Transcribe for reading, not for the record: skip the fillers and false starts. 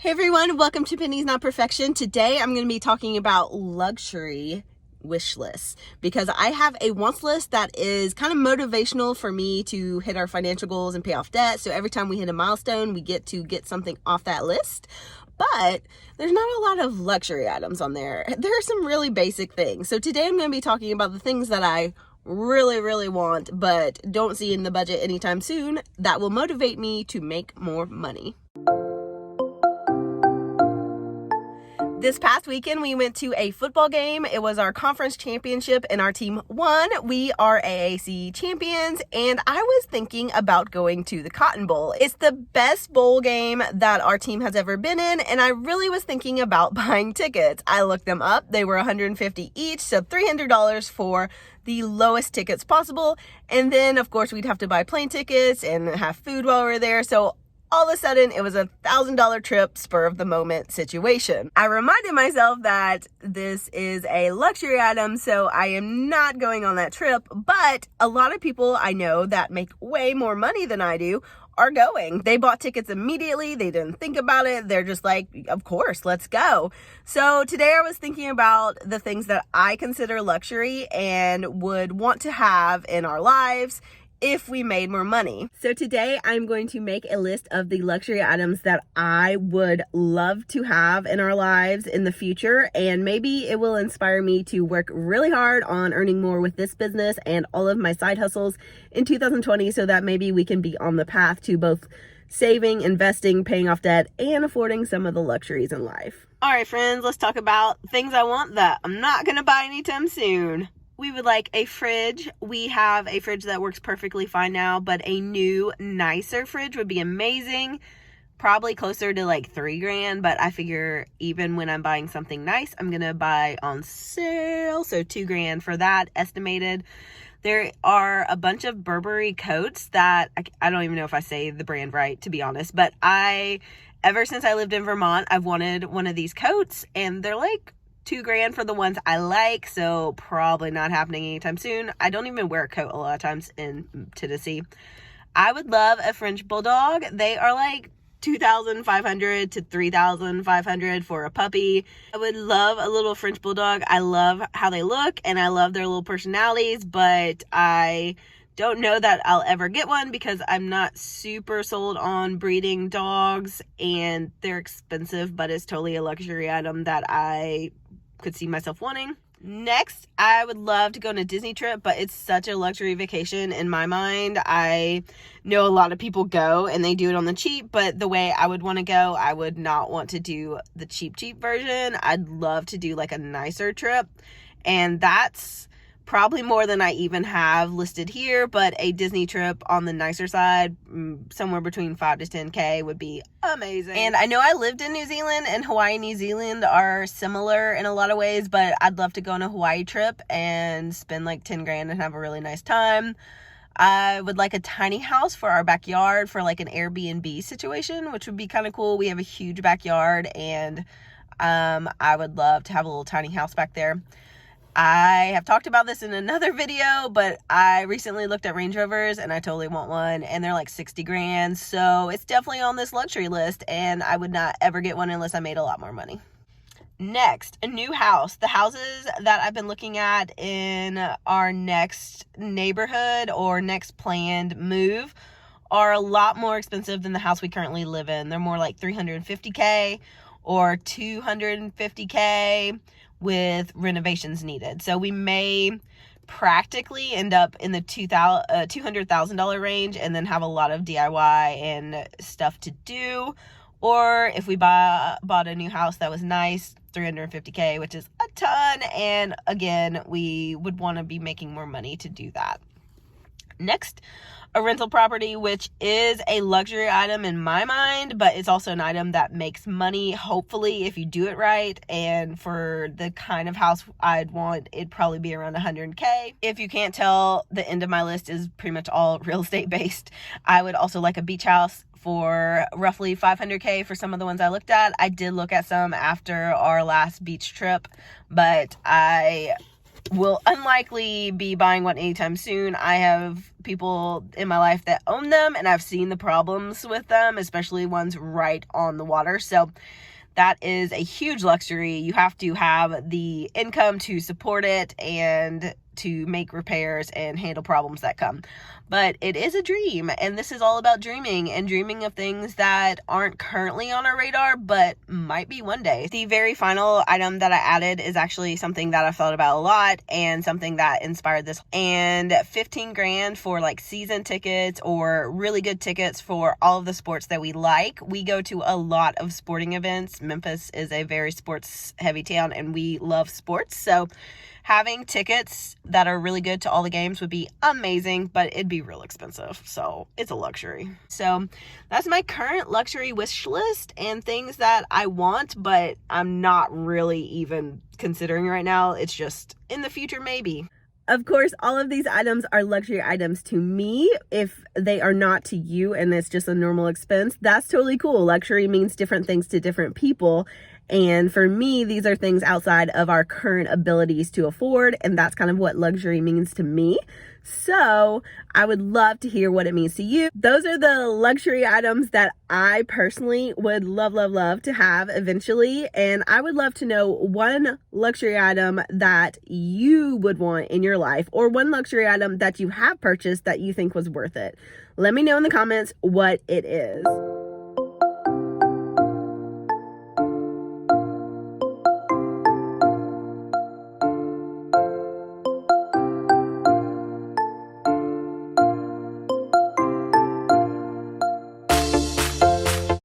Hey everyone, welcome to Pennies Not Perfection. Today I'm going to be talking about luxury wish lists because I have a wants list that is kind of motivational for me to hit our financial goals and pay off debt. So every time we hit a milestone, we get to get something off that list. But there's not a lot of luxury items on there. There are some really basic things. So today I'm going to be talking about the things that I really want but don't see in the budget anytime soon that will motivate me to make more money. This past weekend, we went to a football game. It was our conference championship and our team won. We are AAC champions, and I was thinking about going to the Cotton Bowl. It's the best bowl game that our team has ever been in, and I really was thinking about buying tickets. I looked them up. They were $150 each, so $300 for the lowest tickets possible. And then, of course, we'd have to buy plane tickets and have food while we were there. So all of a sudden, it was a $1,000 trip, spur of the moment situation. I reminded myself that this is a luxury item, so I am not going on that trip, but a lot of people I know that make way more money than I do are going. They bought tickets immediately. They didn't think about it. They're just like, of course, let's go. So today I was thinking about the things that I consider luxury and would want to have in our lives if we made more money. So today I'm going to make a list of the luxury items that I would love to have in our lives in the future, and maybe it will inspire me to work really hard on earning more with this business and all of my side hustles in 2020 so that maybe we can be on the path to both saving, investing, paying off debt, and affording some of the luxuries in life. All right, friends, let's talk about things I want that I'm not gonna buy anytime soon. We would like a fridge. We have a fridge that works perfectly fine now, but a new, nicer fridge would be amazing. Probably closer to like $3,000, but I figure even when I'm buying something nice, I'm gonna buy on sale. So $2,000 for that estimated. There are a bunch of Burberry coats that I don't even know if I say the brand right, to be honest, but ever since I lived in Vermont, I've wanted one of these coats, and they're like $2,000 for the ones I like, so probably not happening anytime soon. I don't even wear a coat a lot of times in Tennessee. I would love a French Bulldog. They are like $2,500 to $3,500 for a puppy. I would love a little French Bulldog. I love how they look, and I love their little personalities, but I don't know that I'll ever get one because I'm not super sold on breeding dogs, and they're expensive, but it's totally a luxury item that I could see myself wanting. Next, I would love to go on a Disney trip, but it's such a luxury vacation in my mind. I know a lot of people go and they do it on the cheap, but the way I would want to go, I would not want to do the cheap version. I'd love to do like a nicer trip, and that's probably more than I even have listed here, but a Disney trip on the nicer side, somewhere between $5,000 to $10,000 would be amazing. And I know I lived in New Zealand, and Hawaii and New Zealand are similar in a lot of ways, but I'd love to go on a Hawaii trip and spend like $10,000 and have a really nice time. I would like a tiny house for our backyard for like an Airbnb situation, which would be kind of cool. We have a huge backyard, and I would love to have a little tiny house back there. I have talked about this in another video, but I recently looked at Range Rovers and I totally want one, and they're like $60,000. So it's definitely on this luxury list, and I would not ever get one unless I made a lot more money. Next, a new house. The houses that I've been looking at in our next neighborhood or next planned move are a lot more expensive than the house we currently live in. They're more like $350,000 or $250,000 with renovations needed. So we may practically end up in the $200,000 range and then have a lot of DIY and stuff to do. Or if we bought a new house that was nice, $350,000, which is a ton. And again, we would want to be making more money to do that. Next, a rental property, which is a luxury item in my mind, but it's also an item that makes money, hopefully, if you do it right. And for the kind of house I'd want, it'd probably be around $100,000. If you can't tell, the end of my list is pretty much all real estate based. I would also like a beach house for roughly $500,000 for some of the ones I looked at. I did look at some after our last beach trip, but I will unlikely be buying one anytime soon. I have people in my life that own them, and I've seen the problems with them, especially ones right on the water. So that is a huge luxury. You have to have the income to support it and to make repairs and handle problems that come. But it is a dream, and this is all about dreaming and dreaming of things that aren't currently on our radar but might be one day. The very final item that I added is actually something that I've thought about a lot and something that inspired this. And 15 grand for like season tickets or really good tickets for all of the sports that we like. We go to a lot of sporting events. Memphis is a very sports heavy town and we love sports. So having tickets that are really good to all the games would be amazing, but it'd be real expensive. So it's a luxury. So that's my current luxury wish list and things that I want, but I'm not really even considering right now. It's just in the future, maybe. Of course, all of these items are luxury items to me. If they are not to you and it's just a normal expense, that's totally cool. Luxury means different things to different people. And for me, these are things outside of our current abilities to afford. And that's kind of what luxury means to me. So I would love to hear what it means to you. Those are the luxury items that I personally would love to have eventually. And I would love to know one luxury item that you would want in your life, or one luxury item that you have purchased that you think was worth it. Let me know in the comments what it is.